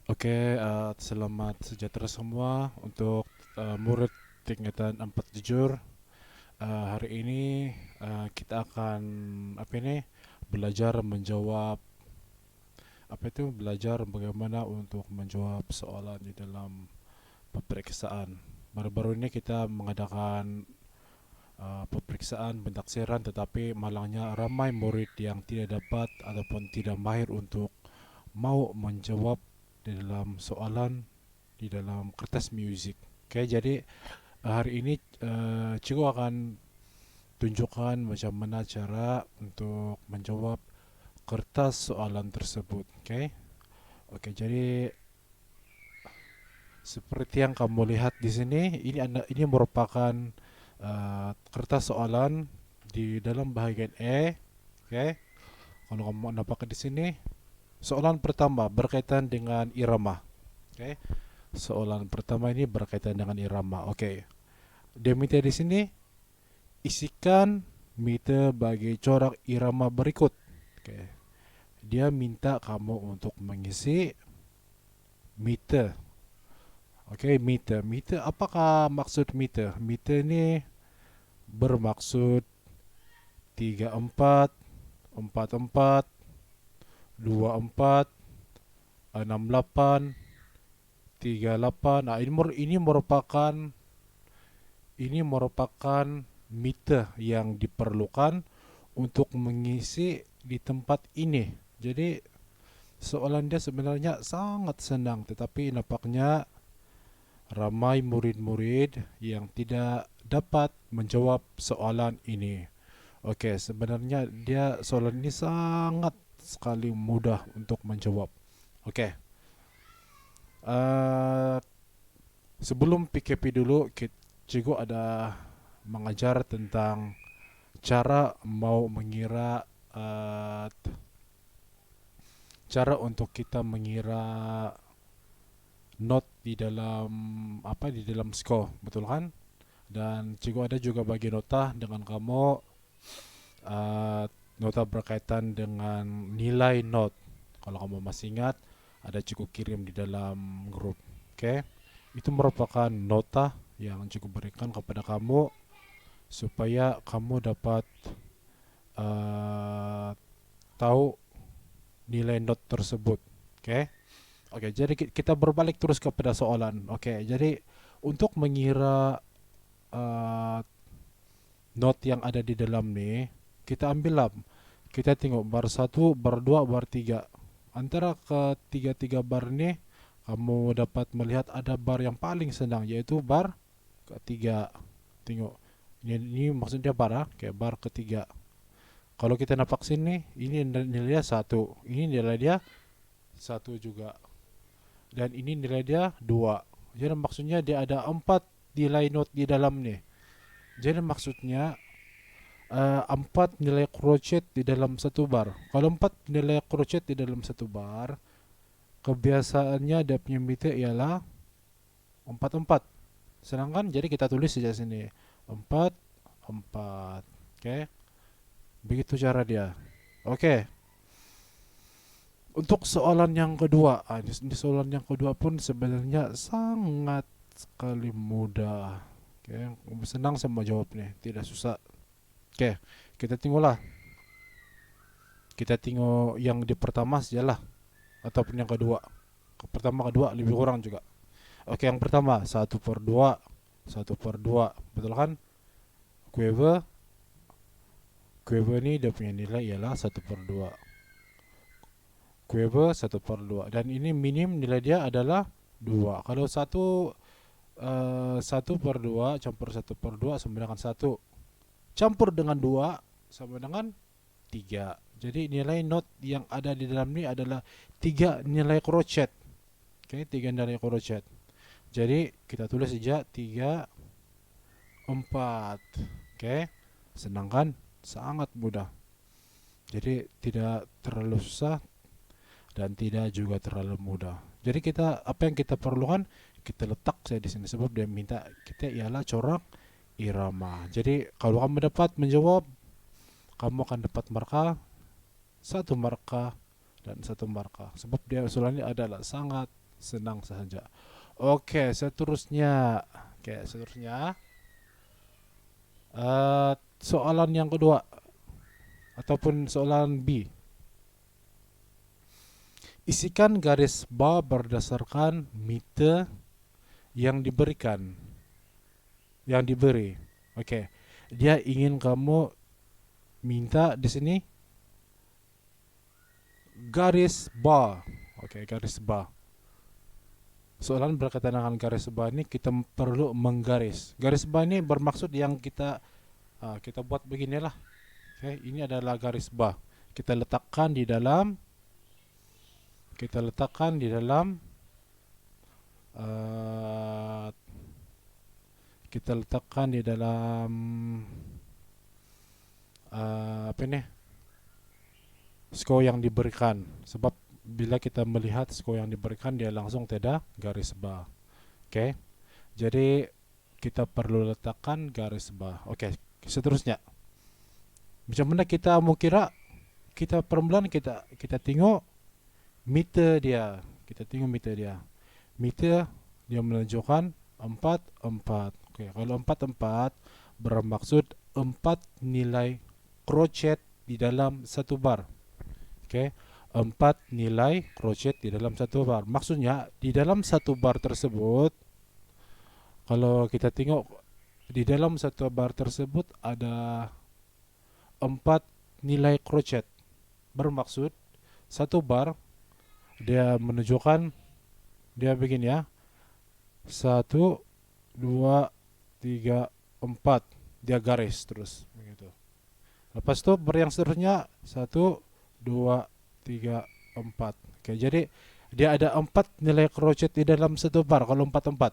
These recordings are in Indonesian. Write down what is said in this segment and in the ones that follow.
Selamat sejahtera semua untuk murid tingkatan 4 jujur. Hari ini kita akan apa ini belajar menjawab belajar bagaimana untuk menjawab soalan di dalam peperiksaan. Baru-baru ini kita mengadakan peperiksaan pentaksiran, tetapi malangnya ramai murid yang tidak dapat ataupun tidak mahir untuk mau menjawab di dalam soalan di dalam kertas music. Jadi hari ini cikgu akan tunjukkan macam mana cara untuk menjawab kertas soalan tersebut. Jadi seperti yang kamu lihat di sini, ini merupakan kertas soalan di dalam bahagian E. Kalau kamu nampak di sini, soalan pertama berkaitan dengan irama. Soalan pertama ini berkaitan dengan irama. Dia minta di sini isikan meter bagi corak irama berikut. Dia minta kamu untuk mengisi meter. Meter. Meter, apakah maksud meter? Meter ini bermaksud 34, 44, 24, 68, 38. Nah, ini merupakan meter yang diperlukan untuk mengisi di tempat ini. Jadi soalan dia sebenarnya sangat senang, tetapi nampaknya ramai murid-murid yang tidak dapat menjawab soalan ini. Sebenarnya soalan ini sangat sekali mudah untuk menjawab. Oke. Uh, Sebelum PKP dulu, cikgu ada mengajar tentang cara mau mengira uh, cara untuk kita mengira not di dalam score, betul kan? Dan cikgu ada juga bagi nota dengan kamu, uh, nota berkaitan dengan nilai not. Kalau kamu masih ingat, ada cikgu kirim di dalam grup. Itu merupakan nota yang cikgu berikan kepada kamu supaya kamu dapat uh, tahu nilai not tersebut. Jadi kita berbalik terus kepada soalan. Jadi untuk mengira uh, not yang ada di dalam nih, kita ambil lah. Kita tengok bar 1, bar 2, bar 3. Antara ketiga-tiga bar ini, kamu dapat melihat ada bar yang paling senang, yaitu bar ketiga. Tengok. Ini maksudnya bar, bar ketiga. Kalau kita nampak sini, ini nilai dia 1. Ini nilai dia 1 juga. Dan ini nilai dia 2. Jadi maksudnya dia ada 4 nilai not di dalam nih. Jadi maksudnya 4 nilai crochet di dalam satu bar. Kalau 4 nilai crochet di dalam satu bar, kebiasaannya dia punya meter ialah 4 4. Sedangkan jadi kita tulis saja sini 4 4. Begitu cara dia. Untuk soalan yang kedua, ini soalan yang kedua pun sebenarnya sangat sekali mudah. Senang sama jawabnya, tidak susah. Kita tengoklah. Kita tengok yang di pertama sajalah, ataupun yang kedua. Pertama kedua lebih kurang juga. Yang pertama 1/2, 1/2, betul kan? Quiver, quiver ini dia punya nilai ialah 1/2. Quiver 1/2, dan ini minim nilai dia adalah 2. Kalau 1/2 campur 1/2 sama dengan 1, campur dengan 2 sama dengan 3. Jadi nilai not yang ada di dalam ini adalah 3 nilai crochet. 3 nilai crochet. Jadi kita tulis saja 3 4. Senang kan? Sangat mudah. Jadi tidak terlalu susah dan tidak juga terlalu mudah. Jadi apa yang kita perlukan, kita letak saya di sini, sebab dia minta kita ialah corak irama. Jadi kalau kamu dapat menjawab, kamu akan dapat satu marka dan satu marka, sebab dia usulannya adalah sangat Senang saja. Oke, seterusnya. Oke, seterusnya. Soalan yang kedua ataupun soalan B. Isikan garis bar berdasarkan meter yang diberikan, yang diberi. Oke. Dia ingin kamu minta di sini garis bar. Oke, garis bar. Soalan berkaitan dengan garis bar ini kita perlu menggaris. Garis bar ini bermaksud yang kita buat beginilah. Oke, ini adalah garis bar. Kita letakkan di dalam uh, kita letakkan di dalam apa ini? Skor yang diberikan. Sebab bila kita melihat skor yang diberikan dia langsung tidak garis bar. Oke. Jadi kita perlu letakkan garis bar. Oke, seterusnya. Macam mana kita mau kira? Kita permulaan kita tengok meter dia. Kita tengok meter dia. Meter dia menunjukkan 4 4. Oke, kalau 4 4 bermaksud 4 nilai crochet di dalam satu bar. Oke, 4 nilai crochet di dalam satu bar. Maksudnya di dalam satu bar tersebut, kalau kita tengok di dalam satu bar tersebut ada 4 nilai crochet. Bermaksud satu bar dia menunjukkan dia begini ya. 1 2 3 4. Dia garis terus begitu. Lepas itu bar yang seterusnya 1 2 3 4. Oke, jadi dia ada 4 nilai crochet di dalam satu bar kalau 4 4.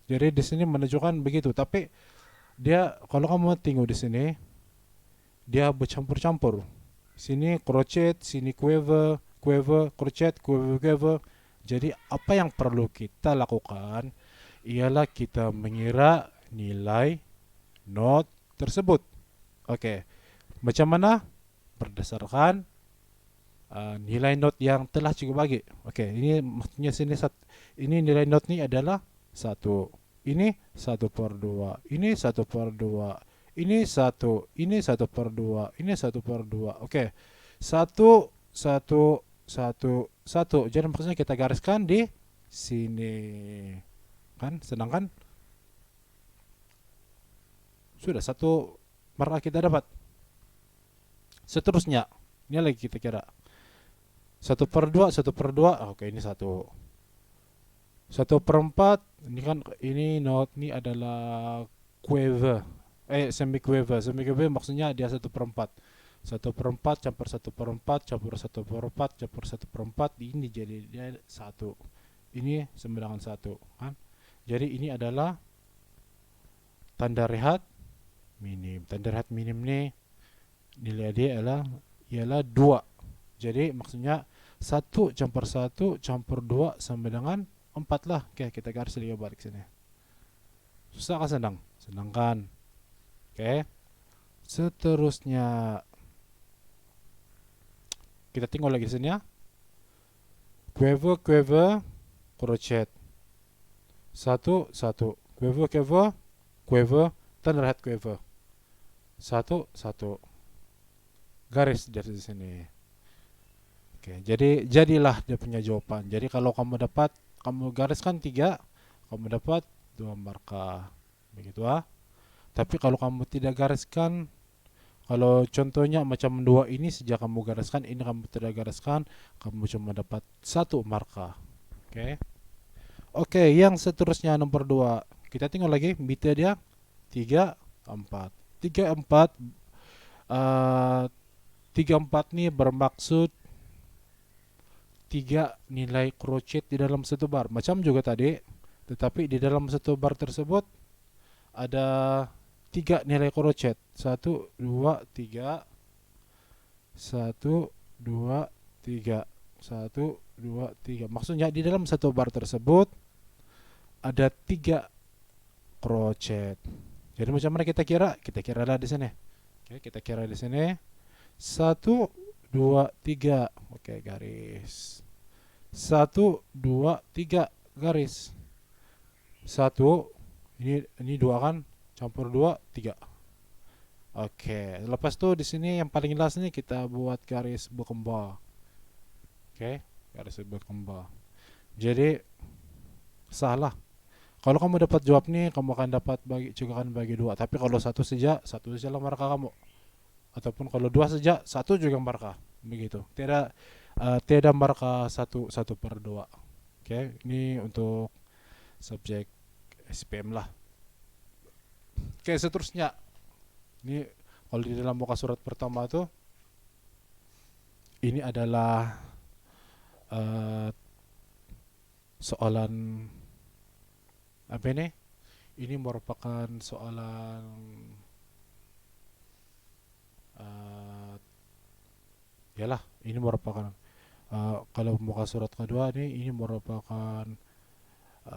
Jadi di sini menunjukkan begitu, tapi dia kalau kamu tengok di sini dia bercampur-campur. Sini crochet, sini quiver, crochet, quiver. Jadi apa yang perlu kita lakukan ialah kita mengira nilai not tersebut. Oke. Macam mana? Berdasarkan nilai not yang telah cukup bagi. Oke, ini maksudnya sini ini nilai not ini adalah 1. Ini 1/2. Ini 1/2. Ini 1. Ini 1/2. Ini 1/2. Oke. 1 1 1 1. Jadi maksudnya kita gariskan di sini. Kan? Senang kan? Sudah satu markah kita dapat. Seterusnya, ini lagi kita kira 1/2, 1/2. Oke, ini 1. 1/4. Ini kan ini note ini adalah quiver. Semi quiver. Semi quiver maksudnya dia 1/4. 1/4 campur 1/4 campur 1/4 campur 1/4 ini jadi dia 1. Ini sama dengan 1, kan? Jadi ini adalah tanda rehat minim. Tanda rehat minim ini nilai dia ialah 2. Jadi maksudnya 1 campur 1 campur 2 sama dengan 4 lah. Oke, kita garis lagi balik sini. Susah kan senang? Senang kan? Oke. Seterusnya kita tengok lagi di sini ya. Quiver, crochet. 1 1. Quiver, tanda rehat quiver. 1 1. Garis dari sini. Oke, jadi jadilah dia punya jawaban. Jadi kalau kamu gariskan 3, kamu dapat 2 markah. Begitu ah. Tapi kalau kamu tidak gariskan, kalau contohnya macam 2 ini sejak kamu gariskan, ini kamu tidak gariskan, kamu cuma dapat 1 markah. Oke. Oke, yang seterusnya nomor 2. Kita tengok lagi meter dia 3 4. 3 4 3 4 ini bermaksud 3 nilai crochet di dalam satu bar. Macam juga tadi, tetapi di dalam satu bar tersebut ada 3 nilai crochet. 1 2 3. 1 2 3. 1 2 3. Maksudnya di dalam satu bar tersebut ada 3 crochet. Jadi macam mana kita kira? Kita kira lah di sini. Oke, kita kira di sini. 1 2 3. Oke, garis. 1, 2, 3 garis. 1, ini 2 kan, campur 2, 3. Oke, lepas tuh di sini yang paling last nih kita buat garis berkembang. Oke, garis berkembang. Jadi salah. Kalau kamu dapat jawab nih, kamu akan dapat bagi juga kan bagi 2. Tapi kalau satu saja lah markah kamu. Ataupun kalau 2 saja, satu juga markah. Begitu. Tidak markah satu per 2. Oke, ini untuk subjek SPM lah. Oke, seterusnya. Ini kalau di dalam muka surat pertama tuh ini adalah uh, soalan apa ini? Ini merupakan soalan yalah, ini merupakan kalau muka surat kedua ini merupakan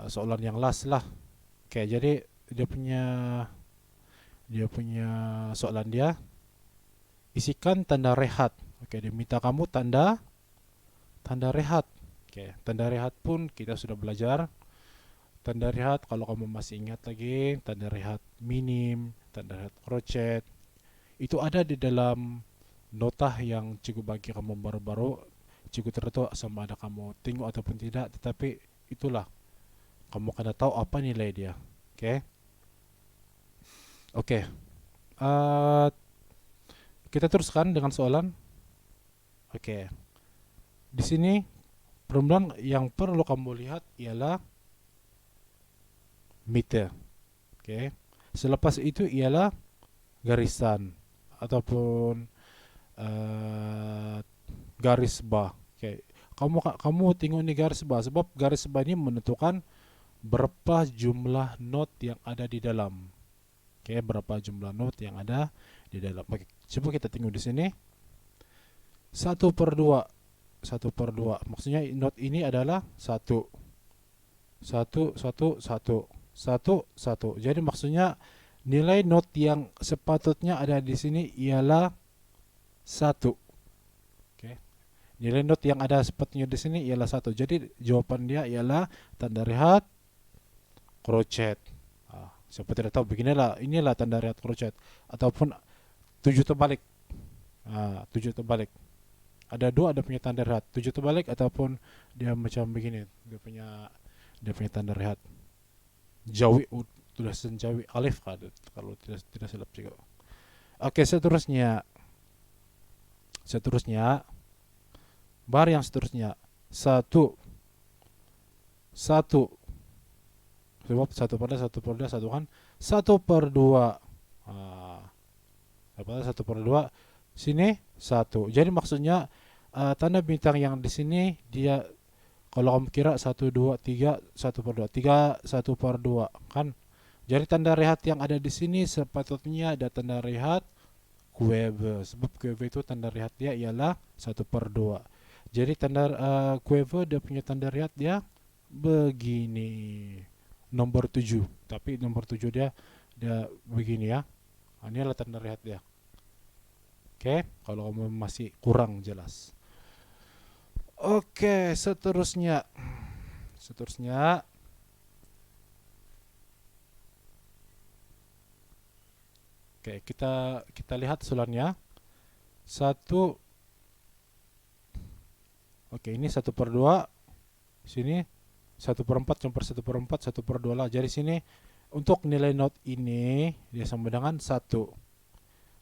soalan yang last lah. Oke, jadi dia punya soalan dia isikan tanda rehat. Oke, dia minta kamu tanda rehat. Oke, tanda rehat pun kita sudah belajar. Tanda rehat kalau kamu masih ingat lagi, tanda rehat minim, tanda rehat crochet, itu ada di dalam nota yang cikgu bagi kamu baru-baru. Cikgu tidak tahu sama ada kamu tengok ataupun tidak, tetapi itulah kamu akan tahu apa nilai dia. Oke, oke. Eh, kita teruskan dengan soalan. Oke, di sini perumpamaan yang perlu kamu lihat ialah meter. Oke, selepas itu ialah garisan ataupun eh, garis bawah. Oke, kamu tengok nih garis bawah, sebab garis bawah ini menentukan berapa jumlah not yang ada di dalam. Oke, berapa jumlah not yang ada di dalam. Oke, coba kita tengok di sini. 1/2. 1/2. Maksudnya not ini adalah 1. 1, 1, 1. 1, 1. Jadi maksudnya nilai not yang sepatutnya ada di sini ialah 1. Oke. Nilai not yang ada sepatutnya di sini ialah 1. Jadi jawaban dia ialah tanda rehat crochet. Siapa tidak tahu inilah tanda rehat crochet ataupun 7 terbalik. 7 terbalik. Ada dua, ada punya tanda rehat 7 terbalik ataupun dia macam begini. Dia punya tanda rehat jawi, tulisan jawi alif kalau tidak silap juga. Oke, seterusnya bar yang seterusnya 1, 1. Sebab 1/2 kan 1/2. Dapat 1/2 sini 1. Jadi maksudnya tanda bintang yang di sini dia kalau kamu kira 1, 2, 3 1/2 3 1/2 kan. Jadi tanda rehat yang ada di sini sepatutnya ada tanda rehat quiver. Sebab quiver itu tanda rehat dia ialah 1/2. Jadi tanda quiver dia punya tanda rehat dia begini. Nomor 7. Tapi nomor 7 dia begini ya. Ini adalah tanda rehat dia. Oke, kalau kamu masih kurang jelas. Oke, seterusnya. Oke, kita lihat soalannya. 1. Oke, ini 1/2. Sini 1/4 campur 1/4 1/2 lah. Jadi sini untuk nilai not ini dia sama dengan 1.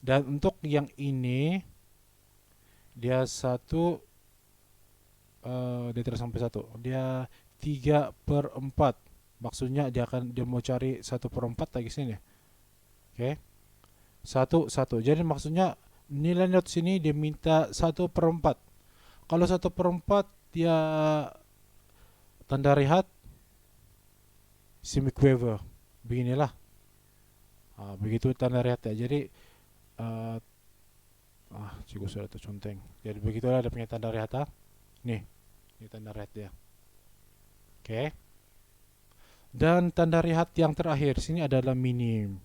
Dan untuk yang ini dia 1 dia tidak sampai 1. Dia 3/4. Maksudnya dia mau cari 1/4 lagi sini. Oke. 1 1. Jadi maksudnya nilai not sini dia minta 1/4. Kalau 1/4 dia tanda rehat semiquaver. Beginilah. Begitu tanda rehat ya. Jadi cikgu sudah terconteng. Jadi begitulah ada punya tanda rehat. Nih, ini tanda rehat dia. Oke. Dan tanda rehat yang terakhir sini adalah minim.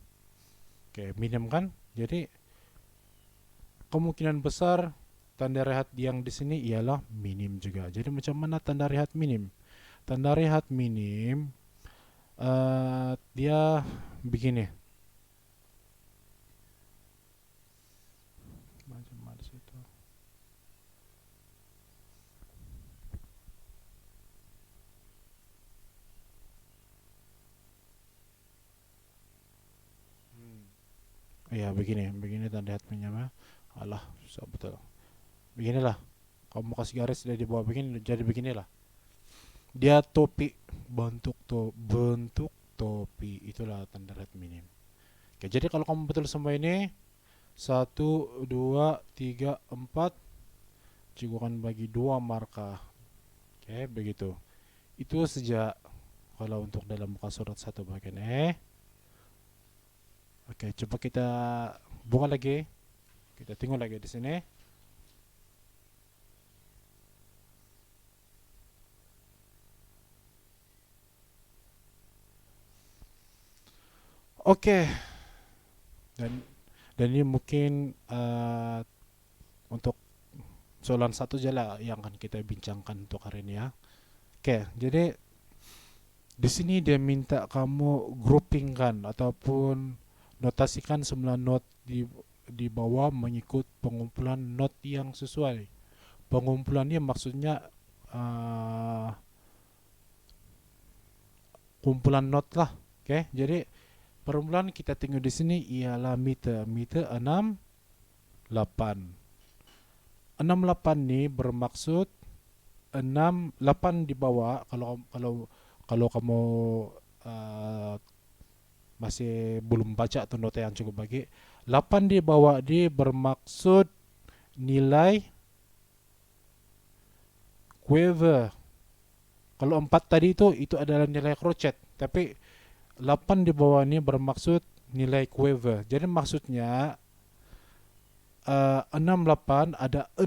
Oke, minim kan? Jadi kemungkinan besar tanda rehat yang di sini ialah minim juga. Jadi macam mana tanda rehat minim? Tanda rehat minim dia begini. Macam mana situ? Ya begini tanda rehat minim. Alah, susah betul. Beginilah. Kamu kasih garis dari bawah begini, jadi beginilah. Dia topi, bentuk topi, itulah tanda rehat minim. Oke, jadi kalau kamu betul semua ini, 1, 2, 3, 4, cikgu akan bagi 2 markah. Oke, begitu. Itu sejak kalau untuk dalam muka surat 1 bagian Oke, coba kita buka lagi. Kita tengok lagi di sini. Oke, dan ini mungkin untuk soalan satu aja lah yang akan kita bincangkan untuk hari ini ya. Oke, jadi di sini dia minta kamu groupingkan ataupun notasikan semua not di bawah mengikut pengumpulan not yang sesuai. Pengumpulannya maksudnya kumpulan not lah. Oke, jadi permulaan kita tengok di sini ialah meter 68. 68 ni bermaksud 8 di bawah. Kalau kamu masih belum baca tuh nota yang cukup bagi, 8 di bawah dia bermaksud nilai quiver. Kalau 4 tadi itu adalah nilai crochet, tapi 8 di bawah ini bermaksud nilai quiver. Jadi maksudnya 68 ada 6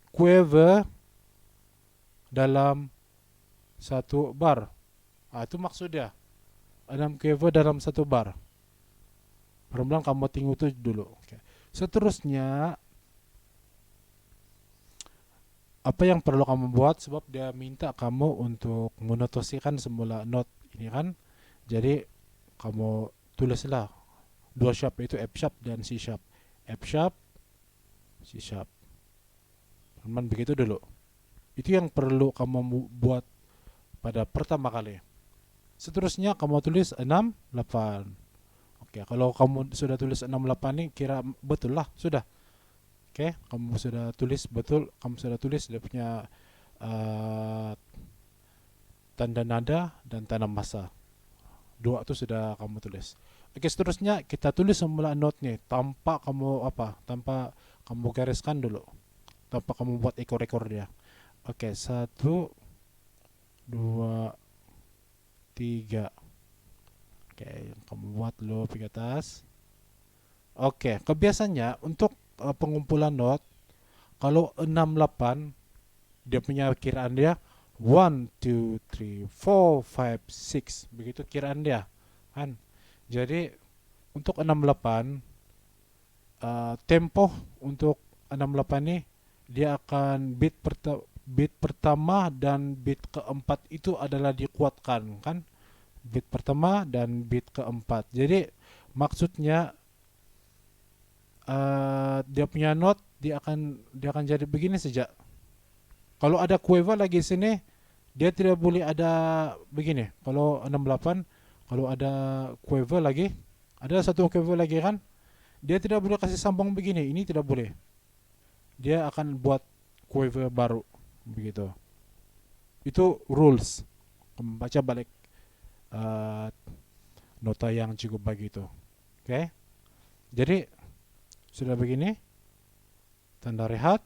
quiver dalam satu bar. Itu maksudnya 6 quiver dalam satu bar. Pelan-pelan kamu tengok itu dulu. Okay. Seterusnya apa yang perlu kamu buat, sebab dia minta kamu untuk menotasikan semula note ini kan. Jadi kamu tulislah 2 sharp, yaitu F sharp dan C sharp. F sharp, C sharp. Teman begitu dulu. Itu yang perlu kamu buat pada pertama kali. Seterusnya kamu tulis 68. Oke, kalau kamu sudah tulis 68 ini kira betul lah, sudah. Oke, kamu sudah tulis betul, kamu sudah tulis dia punya tanda nada dan tanda masa. 2 itu sudah kamu tulis. Oke, seterusnya kita tulis semula note-nya tanpa tanpa kamu gariskan dulu. Tanpa kamu buat ekor-ekor dia. Oke, 1, 2, 3. Oke, yang kamu buat dulu ke atas. Oke, kebiasaannya untuk pengumpulan not, kalau 68 dia punya kiraan dia 1, 2, 3, 4, 5, 6, begitu kiraan dia kan. Jadi untuk 68 tempo untuk 68 ini dia akan beat pertama dan beat keempat itu adalah dikuatkan kan, beat pertama dan beat keempat. Jadi maksudnya dia punya note dia akan jadi begini saja. Kalau ada quiver lagi sini, dia tidak boleh ada begini. Kalau 68, kalau ada quiver lagi, ada satu quiver lagi kan, dia tidak boleh kasih sambung begini. Ini tidak boleh. Dia akan buat quiver baru begitu. Itu rules. Membaca balik nota yang cukup begitu. Oke. Jadi sudah begini, tanda rehat,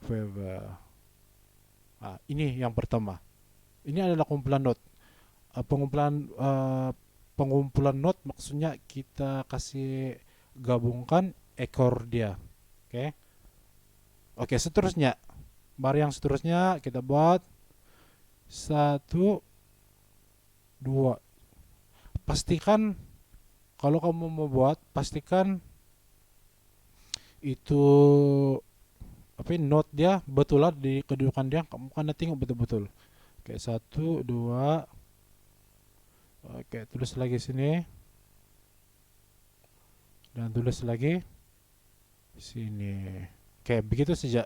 quiver. Ini yang pertama. Ini adalah kumpulan not. Pengumpulan not maksudnya kita kasih gabungkan ekor dia. Oke. Oke, seterusnya. Mari yang seterusnya kita buat 1, 2. Pastikan kalau kamu mau buat, pastikan itu apa ini, note dia betul lah di kedudukan dia, kamu kan tengok betul-betul. Oke, satu, dua, oke, tulis lagi sini, dan tulis lagi sini. Oke, begitu saja.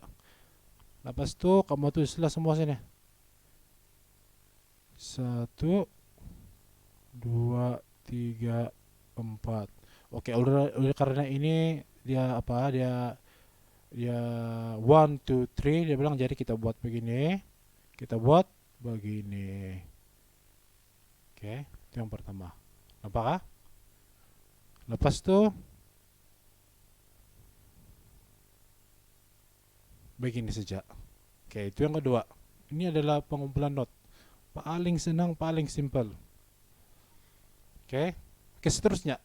Lepas itu kamu tulislah semua sini. Satu, dua, tiga, empat. Oke, udah karena ini dia apa? Dia one, two, three. Dia bilang jadi kita buat begini, kita buat begini. Oke, itu yang pertama. Nampakah? Lepas itu begini saja. Oke, itu yang kedua. Ini adalah pengumpulan not. Paling senang, paling simple. Oke. Oke, seterusnya.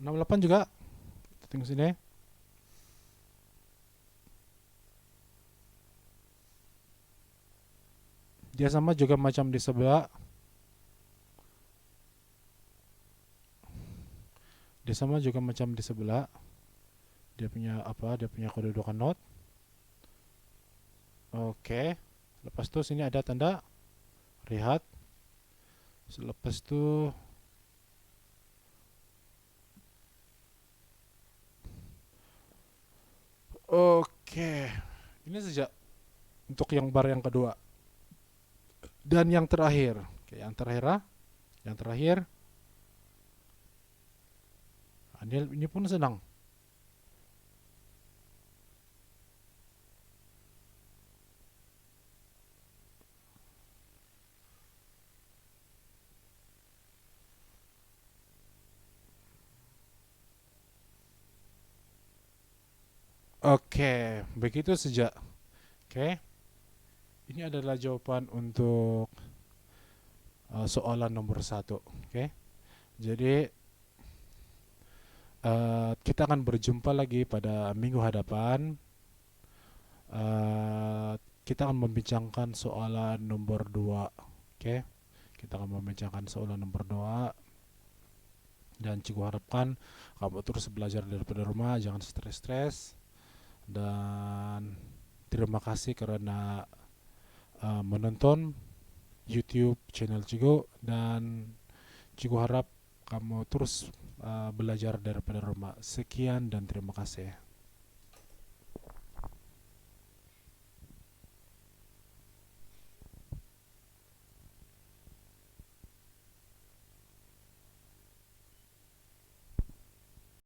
68 juga. Kita tengok sini. Dia sama juga macam di sebelah. Dia sama juga macam di sebelah. Dia punya apa? Dia punya kedudukan not. Oke. Lepas itu sini ada tanda rehat. Selepas itu oke. Ini saja untuk yang bar yang kedua. Dan yang terakhir. Oke, yang terakhir ah. Yang terakhir. Ini pun senang. Oke, begitu saja. Oke, ini adalah jawaban untuk soalan nomor satu. Oke, jadi kita akan berjumpa lagi pada minggu hadapan. Kita akan membincangkan soalan nomor 2. Oke, kita akan membincangkan soalan nomor 2. Dan cikgu harapkan kamu terus belajar daripada rumah, jangan stres-stres. Dan terima kasih karena menonton YouTube channel Cikgu, dan Cikgu harap kamu terus belajar daripada rumah. Sekian dan terima kasih.